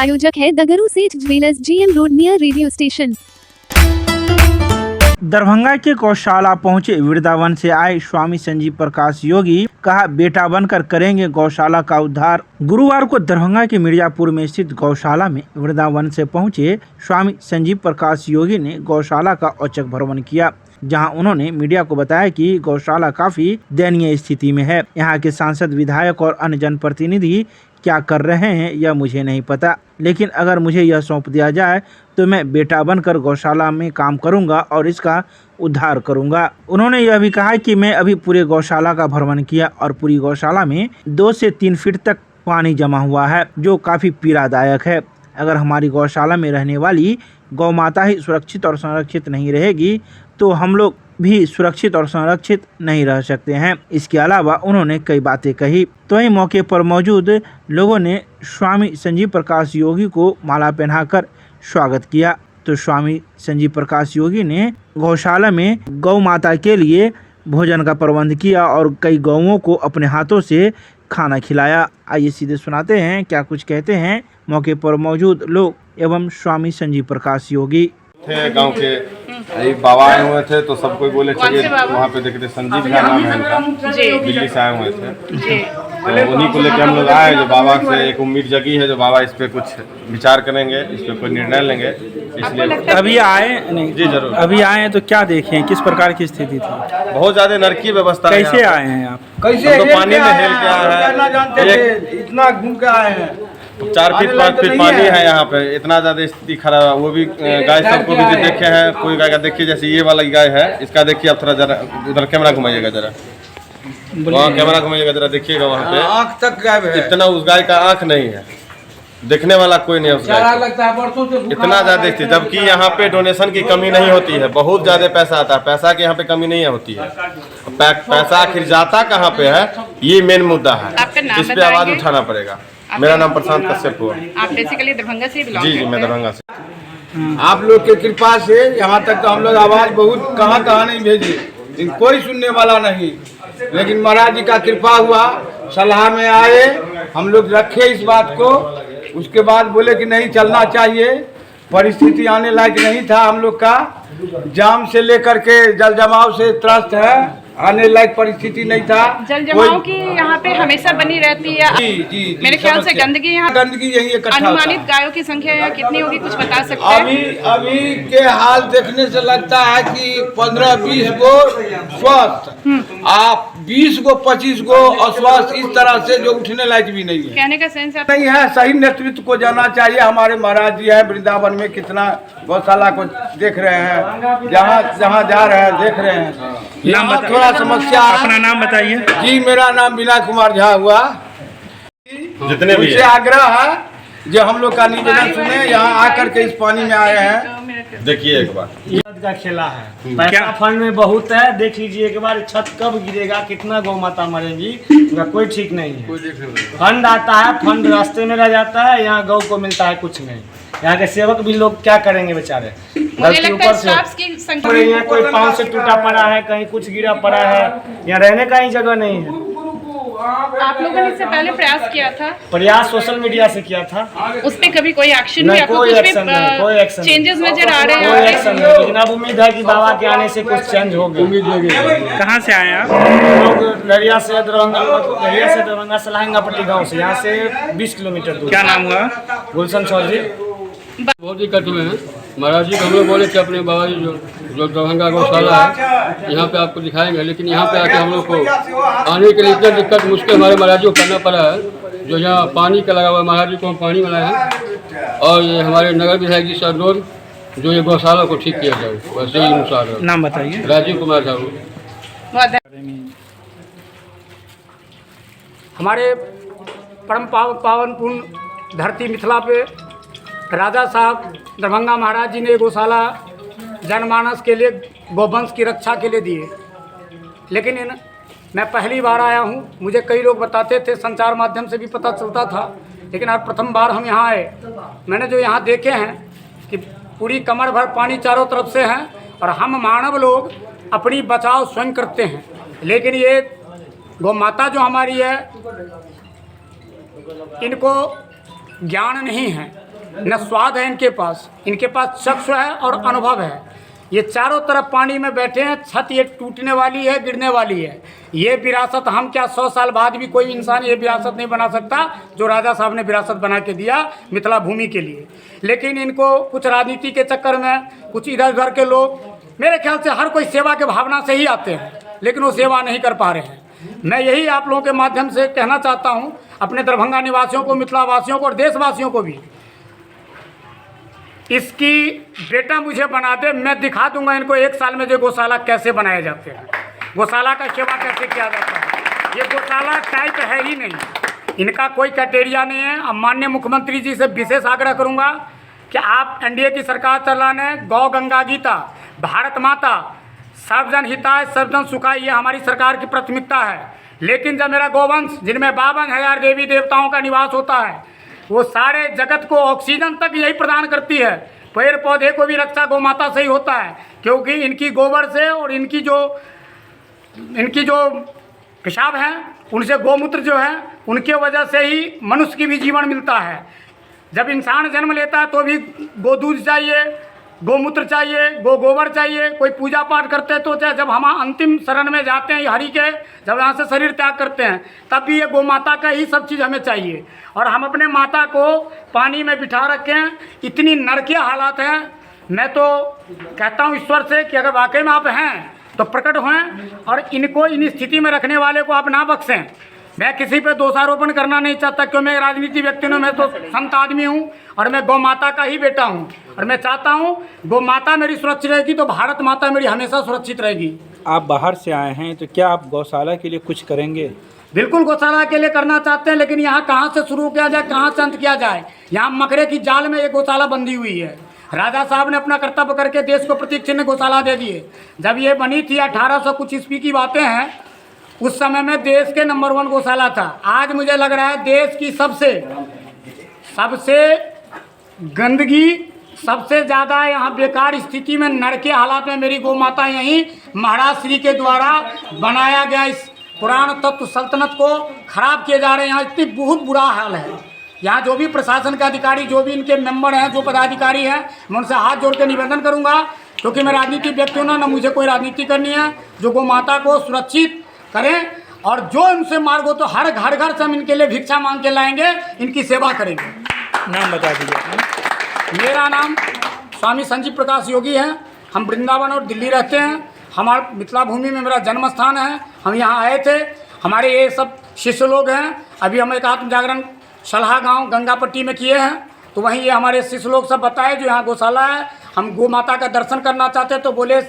प्रायोजक है दगरू सेठ jewellers, GM road near radio station. Darbhanga के गौशाला पहुंचे वृंदावन से आए स्वामी संजीव प्रकाश योगी, कहा बेटा बनकर करेंगे गौशाला का उद्धार। गुरुवार को दरभंगा के मिर्जापुर में स्थित गौशाला में वृंदावन से पहुंचे स्वामी संजीव प्रकाश योगी ने गौशाला का औचक भ्रमण किया, जहां उन्होंने मीडिया को बताया कि गौशाला काफी दयनीय स्थिति में है। यहां के सांसद, विधायक और अन्य जनप्रतिनिधि क्या कर रहे हैं यह मुझे नहीं पता, लेकिन अगर मुझे यह सौंप दिया जाए तो मैं बेटा बनकर गौशाला में काम करूंगा और इसका उद्धार करूंगा। उन्होंने यह भी कहा कि मैं अभी पूरे गौशाला का भ्रमण किया और पूरी गौशाला में 2 से 3 फीट तक पानी जमा हुआ है, जो काफी पीड़ादायक है। अगर हमारी गौशाला में रहने वाली गौ माता ही सुरक्षित और संरक्षित नहीं रहेगी तो हम लोग भी सुरक्षित और संरक्षित नहीं रह सकते हैं। इसके अलावा उन्होंने कई बातें कही। तो वहीं मौके पर मौजूद लोगों ने स्वामी संजीव प्रकाश योगी को माला पहनाकर स्वागत किया। तो स्वामी संजीव प्रकाश योगी ने गौशाला में गौ माता के लिए भोजन का प्रबंध किया और कई गौओं को अपने हाथों से खाना खिलाया। आइए सीधे सुनाते हैं क्या कुछ कहते हैं मौके पर मौजूद लोग एवं स्वामी संजीव प्रकाश योगी। थे गांव के एक बाबा आए हुए थे तो सब कोई बोले चलिए वहाँ पे देखते, संजीव का नाम है इनका, दिल्ली से आए हुए थे। तो उन्हीं को लेकर हम लोग आए, जो बाबा से एक उम्मीद जगी है, जो बाबा इस पे कुछ विचार करेंगे, इस पे कोई निर्णय लेंगे। इसलिए अभी आए नहीं? जी जरूर। अभी आए हैं तो क्या देखें, किस प्रकार की स्थिति थी? बहुत ज्यादा नरकी व्यवस्था। कैसे आए हैं आप? कैसे तो पानी में हेल के आए हैं, इतना घूम के आए हैं। 4 फीट 5 फीट पानी है यहाँ पे, इतना ज्यादा स्थिति खराब है। वो भी गाय सबको भी देखे हैं, कोई गाय का देखिए, जैसे ये वाला गाय है, इसका देखिए। अब थोड़ा जरा उधर कैमरा घुमाइएगा, जरा वहाँ कैमरा घुमाइएगा, जरा देखिएगा वहाँ पे आँख तक गायब है। इतना उस गाय का आँख नहीं है, देखने वाला कोई नहीं है उस गाय लगता है बरसों से इतना ज्यादा स्थिति। जबकि यहाँ पे डोनेशन की कमी नहीं होती है, बहुत ज्यादा पैसा आता है, पैसा की यहाँ पे कमी नहीं होती है। पैसा आखिर जाता कहाँ पे है, ये मेन मुद्दा है, इस पे आवाज उठाना पड़ेगा। मेरा नाम प्रशांत कश्यप हुआ। आप बेसिकली दरभंगा से बिलोंग जी, मैं दरभंगा से। आप लोग के कृपा से यहाँ तक तो हम लोग आवाज बहुत कहाँ नहीं भेजे, लेकिन कोई सुनने वाला नहीं। लेकिन महाराज जी का कृपा हुआ, सलाह में आए, हम लोग रखे इस बात को। उसके बाद बोले कि नहीं चलना चाहिए, परिस्थिति आने लायक नहीं था। हम लोग का जाम से लेकर के जल जमाव से त्रस्त है, आने लायक परिस्थिति नहीं था। जल जमाव की यहाँ पे हमेशा बनी रहती है। जी, मेरे ख्याल से गंदगी यहाँ, गंदगी यही इकट्ठा अनुमानित गायों की संख्या यहाँ कितनी होगी, कुछ बता सकते हैं? अभी के हाल देखने से लगता है कि 15-20 गो स्वस्थ, आप 20 गो 25 गो अस्वस्थ, इस तरह से जो उठने लायक भी नहीं है। कहने का सेंस नहीं है। सही नेतृत्व को जाना चाहिए। हमारे महाराज जी है वृंदावन में, कितना गौशाला को देख रहे हैं, जहाँ जा रहे हैं देख रहे हैं। यहाँ थोड़ा समस्या। अपना नाम बताइए। जी, मेरा नाम विनय कुमार झा हुआ। जितने भी उनसे आग्रह है जो हम लोग का निवेदन सुने, यहाँ आकर के इस पानी में आए हैं। देखिए एक बार, का खेला है, पैसा फंड में बहुत है। देख लीजिए एक बार, छत कब गिरेगा, कितना गौ माता मरेगी, उसका कोई ठीक नहीं है। फंड आता है, फंड रास्ते में रह जाता है, यहाँ गौ को मिलता है कुछ नहीं। यहाँ के सेवक भी लोग क्या करेंगे बेचारे, गलती ऊपर से कोई पाँव से टूटा पड़ा है, कहीं कुछ गिरा पड़ा है, यहाँ रहने का ही जगह नहीं है। आप लोगों ने इससे पहले प्रयास किया था? प्रयास सोशल मीडिया से किया था, उस पे कभी कोई एक्शन नहीं, हुआ? कोई एक्शन नहीं, कोई एक्शन चेंजेस नजर आ रहे कोई एक्शन नहीं। हैं? लेकिन अब उम्मीद है कि बाबा के आने से कुछ चेंज होगा। कहाँ से आए आप? लोग लड़िया से दरभंगा सलाहंगापट्टी गांव से, यहाँ से 20 किलोमीटर दूर। क्या नाम हुआ? गुलशन चौधरी। बहुत दिक्कत हुए हैं। महाराज जी हम लोग बोले कि अपने बाबा जी जो दरभंगा गौशाला है, यहाँ पे आपको दिखाएंगे, लेकिन यहाँ पे आके हम लोग को आने के लिए इतना दिक्कत मुश्किल हमारे महाराज जी को करना पड़ा है। जो यहाँ पानी का लगा हुआ है, महाराज जी को हम पानी मिलाए हैं, और ये हमारे नगर विधायक जी से अनुरोध जो ये गौशाला को ठीक किया जाए, बस यही अनुसार है। नाम बताइए। राजीव कुमार साहू। हमारे परम पावन पूर्ण धरती मिथिला पे राजा साहब दरभंगा महाराज जी ने गौशाला जनमानस के लिए, गौवंश की रक्षा के लिए दिए। लेकिन मैं पहली बार आया हूँ, मुझे कई लोग बताते थे, संचार माध्यम से भी पता चलता था, लेकिन आज प्रथम बार हम यहाँ आए। मैंने जो यहाँ देखे हैं कि पूरी कमर भर पानी चारों तरफ से है, और हम मानव लोग अपनी बचाव स्वयं करते हैं, लेकिन ये गौ माता जो हमारी है, इनको ज्ञान नहीं है। न स्वाद है इनके पास चक्षु है और अनुभव है। ये चारों तरफ पानी में बैठे हैं, छत ये टूटने वाली है, गिरने वाली है। ये विरासत हम क्या 100 साल बाद भी कोई इंसान ये विरासत नहीं बना सकता जो राजा साहब ने विरासत बना के दिया मिथिला भूमि के लिए। लेकिन इनको कुछ राजनीति के चक्कर में कुछ इधर उधर के लोग, मेरे ख्याल से हर कोई सेवा के भावना से ही आते हैं, लेकिन वो सेवा नहीं कर पा रहे हैं। मैं यही आप लोगों के माध्यम से कहना चाहता हूँ अपने दरभंगा निवासियों को, मिथिला वासियों को और देशवासियों को भी, इसकी बेटा मुझे बना दे, मैं दिखा दूंगा इनको 1 साल में जो गौशाला कैसे बनाए जाते हैं, गौशाला का सेवा कैसे किया जाता है। ये गौशाला टाइप है ही नहीं, इनका कोई क्राइटेरिया नहीं है। अब माननीय मुख्यमंत्री जी से विशेष आग्रह करूंगा कि आप एनडीए की सरकार चलाने, गौ गंगा गीता, भारत माता, सर्वजन हिताय सर्वजन सुखाय, ये हमारी सरकार की प्राथमिकता है। लेकिन जब मेरा गौवंश, जिनमें 52,000 देवी देवताओं का निवास होता है, वो सारे जगत को ऑक्सीजन तक यही प्रदान करती है, पेड़ पौधे को भी रक्षा गौ माता से ही होता है, क्योंकि इनकी गोबर से और इनकी जो पेशाब है उनसे गौमूत्र जो है उनके वजह से ही मनुष्य की भी जीवन मिलता है। जब इंसान जन्म लेता है तो भी गोदूध चाहिए, गोमूत्र चाहिए, गोबर चाहिए, कोई पूजा पाठ करते हैं तो चाहे, जब हम अंतिम शरण में जाते हैं हरि के, जब यहाँ से शरीर त्याग करते हैं तब भी ये गौ माता का ही सब चीज़ हमें चाहिए। और हम अपने माता को पानी में बिठा रखे हैं, इतनी नरकीय हालात हैं। मैं तो कहता हूँ ईश्वर से कि अगर वाकई में आप हैं तो प्रकट हों और इनको इन स्थिति में रखने वाले को आप ना बख्शें। मैं किसी पे दोषारोपण करना नहीं चाहता, क्यों मैं राजनीति व्यक्ति हूँ, मैं तो संत आदमी हूँ और मैं गौ माता का ही बेटा हूँ। और मैं चाहता हूँ गौ माता मेरी सुरक्षित रहेगी तो भारत माता मेरी हमेशा सुरक्षित रहेगी। आप बाहर से आए हैं तो क्या आप गौशाला के लिए कुछ करेंगे? बिल्कुल गौशाला के लिए करना चाहते हैं, लेकिन यहाँ कहाँ से शुरू किया जाए, कहाँ से अंत किया जाए। यहाँ मकरे की जाल में एक गौशाला बंधी हुई है। राजा साहब ने अपना कर्तव्य करके देश को प्रतीक चिन्ह गौशाला दे दिए। जब ये बनी थी 1800 कुछ ईस्वी की बातें हैं, उस समय में देश के नंबर 1 गौशाला था। आज मुझे लग रहा है देश की सबसे गंदगी, सबसे ज़्यादा यहाँ बेकार स्थिति में, नरकीय हालात में मेरी गौ माता यहीं महाराज श्री के द्वारा बनाया गया इस पुराण तत्व सल्तनत को खराब किए जा रहे हैं। यहाँ इतनी बहुत बुरा हाल है। यहाँ जो भी प्रशासन के अधिकारी, जो भी इनके मेंबर हैं, जो पदाधिकारी हैं, मैं उनसे हाथ जोड़ के निवेदन करूँगा, क्योंकि मैं राजनीतिक व्यक्ति हूँ ना मुझे कोई राजनीति करनी है, जो गौ माता को सुरक्षित करें और जो इनसे मार्ग हो तो हर घर घर से हम इनके लिए भिक्षा मांग के लाएंगे, इनकी सेवा करेंगे। नाम बता दीजिए। मेरा नाम स्वामी संजीव प्रकाश योगी है। हम वृंदावन और दिल्ली रहते हैं। हमारा मिथिला भूमि में मेरा जन्म स्थान है। हम यहाँ आए थे, हमारे ये सब शिष्य लोग हैं। अभी हम एक आत्म जागरण सलहा गांव गंगापट्टी में किए हैं, तो वहीं ये हमारे शिष्य लोग सब बताए जो यहाँ गौशाला है, हम गौ माता का दर्शन करना चाहते हैं। तो बोले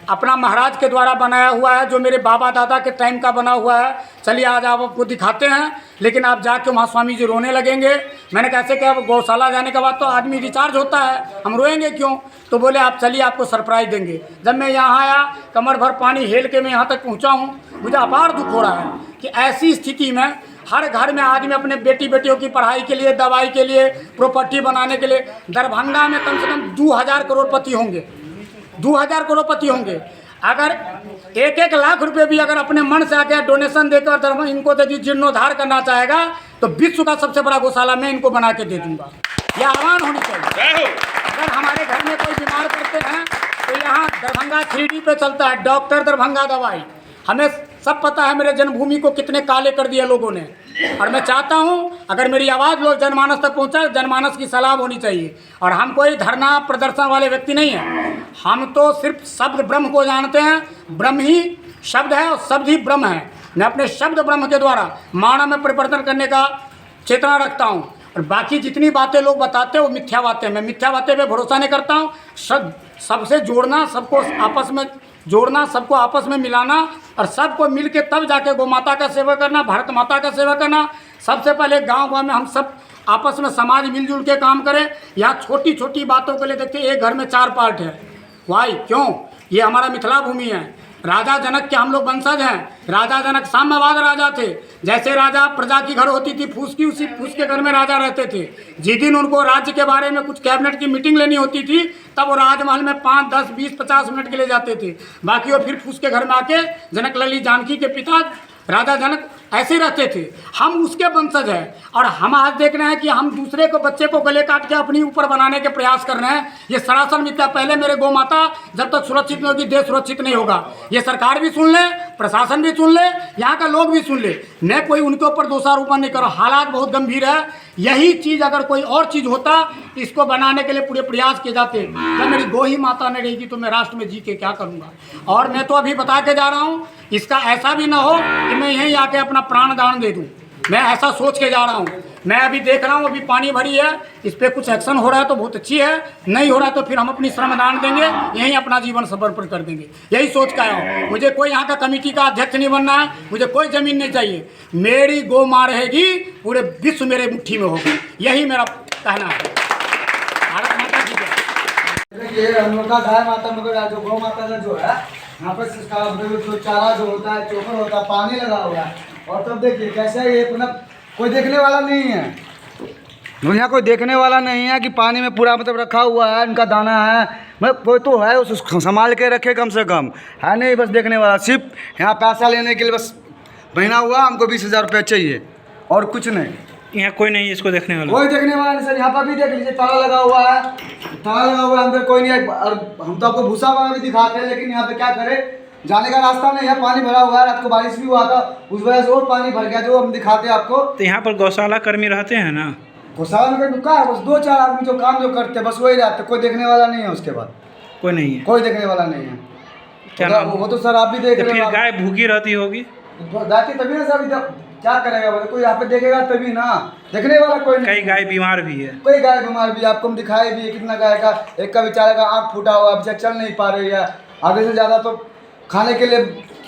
अपना महाराज के द्वारा बनाया हुआ है, जो मेरे बाबा दादा के टाइम का बना हुआ है, चलिए आज आप आपको दिखाते हैं। लेकिन आप जाके वहाँ स्वामी जी रोने लगेंगे। मैंने कैसे क्या, गौशाला जाने के बाद तो आदमी रिचार्ज होता है, हम रोएंगे क्यों? तो बोले आप चलिए आपको सरप्राइज देंगे। जब मैं यहाँ आया, कमर भर पानी हेल के मैं यहाँ तक पहुँचा हूँ, मुझे अपार दुख हो रहा है कि ऐसी स्थिति में हर घर में आदमी अपने बेटियों की पढ़ाई के लिए, दवाई के लिए, प्रॉपर्टी बनाने के लिए, दरभंगा में कम से कम 2000 करोड़पति होंगे, 2000 करोड़पति होंगे। अगर 1-1 लाख रुपए भी अगर अपने मन से आके डोनेशन देकर दरभंगा इनको यदि जीर्णोद्धार करना चाहेगा तो विश्व का सबसे बड़ा गौशाला मैं इनको बना के दे दूंगा। यह आह्वान होनी चाहिए। अगर हमारे घर में कोई बीमार पड़ते हैं तो यहाँ दरभंगा 3D पे चलता है, डॉक्टर दरभंगा दवाई। हमें सब पता है मेरे जन्मभूमि को कितने काले कर दिया लोगों ने। और मैं चाहता हूँ अगर मेरी आवाज़ लोग जनमानस तक पहुँचाए, जनमानस की सलाह होनी चाहिए। और हम कोई धरना प्रदर्शन वाले व्यक्ति नहीं हैं, हम तो सिर्फ शब्द ब्रह्म को जानते हैं। ब्रह्म ही शब्द है और शब्द ही ब्रह्म है। मैं अपने शब्द ब्रह्म के द्वारा मानव में परिवर्तन करने का चेतना रखता हूँ। और बाकी जितनी बातें लोग बताते हैं वो मिथ्या बातें, मैं मिथ्या बातें पे भरोसा नहीं करता हूँ। सबसे जोड़ना, सबको आपस में जोड़ना, सबको आपस में मिलाना और सबको मिल के तब जाके गौ माता का सेवा करना, भारत माता का सेवा करना। सबसे पहले गांव में हम सब आपस में समाज मिलजुल के काम करें। यहाँ छोटी छोटी बातों के लिए देखते एक घर में 4 पार्ट है। वाई क्यों? ये हमारा मिथिला भूमि है। राजा जनक के हम लोग वंशज हैं। राजा जनक साम्यवाद राजा थे। जैसे राजा प्रजा की घर होती थी फूस की, उसी फूस के घर में राजा रहते थे। जिस दिन उनको राज्य के बारे में कुछ कैबिनेट की मीटिंग लेनी होती थी तब वो राजमहल में 5, 10, 20, 50 मिनट के लिए जाते थे। बाकी वो फिर फूस के घर में आके जनक लली जानकी के पिता राजा जनक ऐसे रहते थे, हम उसके वंशज हैं और हम आज देख रहे हैं कि हम दूसरे को बच्चे को गले काट के अपनी ऊपर बनाने के प्रयास कर रहे हैं। ये सरासर मिथ्या। पहले मेरे गौ माता जब तक सुरक्षित नहीं होगी, देश सुरक्षित नहीं होगा। ये सरकार भी सुन ले, प्रशासन भी सुन ले, यहाँ का लोग भी सुन ले। मैं कोई उनके ऊपर दोषारोपण नहीं करो, हालात बहुत गंभीर है। यही चीज़ अगर कोई और चीज़ होता, इसको बनाने के लिए पूरे प्रयास किए जाते। जब मेरी गौ ही माता नहीं रहेगी तो मैं राष्ट्र में जी के क्या करूँगा। और मैं तो अभी बता के जा रहा हूँ, इसका ऐसा भी ना हो कि मैं यहीं आके अपना प्राण दान दे दूँ। मैं ऐसा सोच के जा रहा हूँ। मैं अभी देख रहा हूँ, अभी पानी भरी है, इस पर कुछ एक्शन हो रहा है तो बहुत अच्छी है, नहीं हो रहा तो फिर हम अपनी श्रमदान देंगे, यहीं अपना जीवन समर्पण कर देंगे। यही सोच के आया हूँ। मुझे कोई यहाँ का कमेटी का अध्यक्ष नहीं बनना है, मुझे कोई ज़मीन नहीं चाहिए। मेरी गौ माँ रहेगी, पूरे विश्व मेरे मुट्ठी में होगा, यही मेरा कहना है। भारत माता की जय। ये हम लोग का गाय माता मगर जो गौ माता का जो है यहाँ पर जो चारा जो होता है, चोकर होता है, पानी लगा हुआ है। और तब देखिए कैसे ये मतलब कोई देखने वाला नहीं है, यहाँ कोई देखने वाला नहीं है कि पानी में पूरा मतलब रखा हुआ है, इनका दाना है। मतलब कोई तो है उसको संभाल के रखे, कम से कम है नहीं बस देखने वाला। सिर्फ यहाँ पैसा लेने के लिए बस महीना हुआ, हमको 20,000 रुपये चाहिए और कुछ नहीं। यहाँ कोई नहीं इसको देखने वाला, कोई देखने वाला नहीं सर। यहाँ पर भी देख लीजिए, ताला लगा हुआ है, ताला लगा हुआ है, अंदर कोई नहीं है। और हम तो आपको भूसा वाला भी दिखाते हैं, लेकिन यहाँ पे क्या करें, जाने का रास्ता नहीं है, पानी भरा हुआ है। रात को बारिश भी हुआ था, उस वजह से और पानी भर गया, जो हम दिखाते हैं आपको। तो यहाँ पर गौशाला कर्मी रहते हैं ना? गौशाला में रुका है बस 2-4 आदमी जो काम जो करते हैं, बस वही रहते, कोई देखने वाला नहीं है। उसके बाद कोई नहीं है, कोई देखने वाला नहीं है। क्या तो वो तो सर आप भी देख तो रहे फिर हो। गाय भूखी रहती होगी, जाती तभी ना सर, क्या करेगा बोले, कोई यहाँ पे देखेगा तभी ना, देखने वाला कोई नहीं। कई गाय बीमार भी है, कोई गाय बीमार भी, आपको हम दिखाए भी है कितना गाय का। एक का बेचारे का आँख फूटा हुआ, अब चल नहीं पा रही है, आधे से ज़्यादा तो खाने के लिए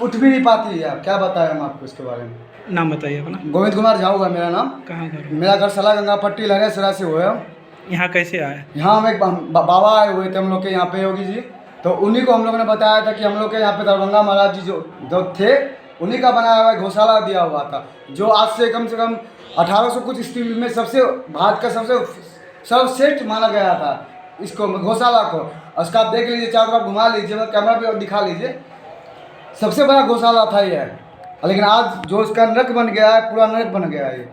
उठ भी नहीं पाती है। क्या बताएं हम आपको इसके बारे में। नाम बताइए अपना। गोविंद कुमार झा हुआ मेरा नाम। कहाँ घर? मेरा घर सला गंगा पट्टी लहरेसरा से हुए हम। यहाँ कैसे आए? यहाँ हम एक बाबा आए हुए थे हम लोग के यहाँ पे, योगी जी। तो उन्हीं को हम लोगों ने बताया था कि हम लोग के यहाँ पे दरभंगा महाराज जी जो थे, उन्हीं का बनाया हुआ गौशाला दिया हुआ था, जो आज से कम 1800 कुछ ईस्वी में सबसे भारत का सबसे सर्वश्रेष्ठ माना गया था इसको, गौशाला को। उसका आप देख लीजिए, चारों तरफ घुमा लीजिए, कैमरा पे दिखा लीजिए, सबसे बड़ा गौशाला था ये। लेकिन आज जो इसका नरक बन गया है, पूरा नरक बन गया है ये।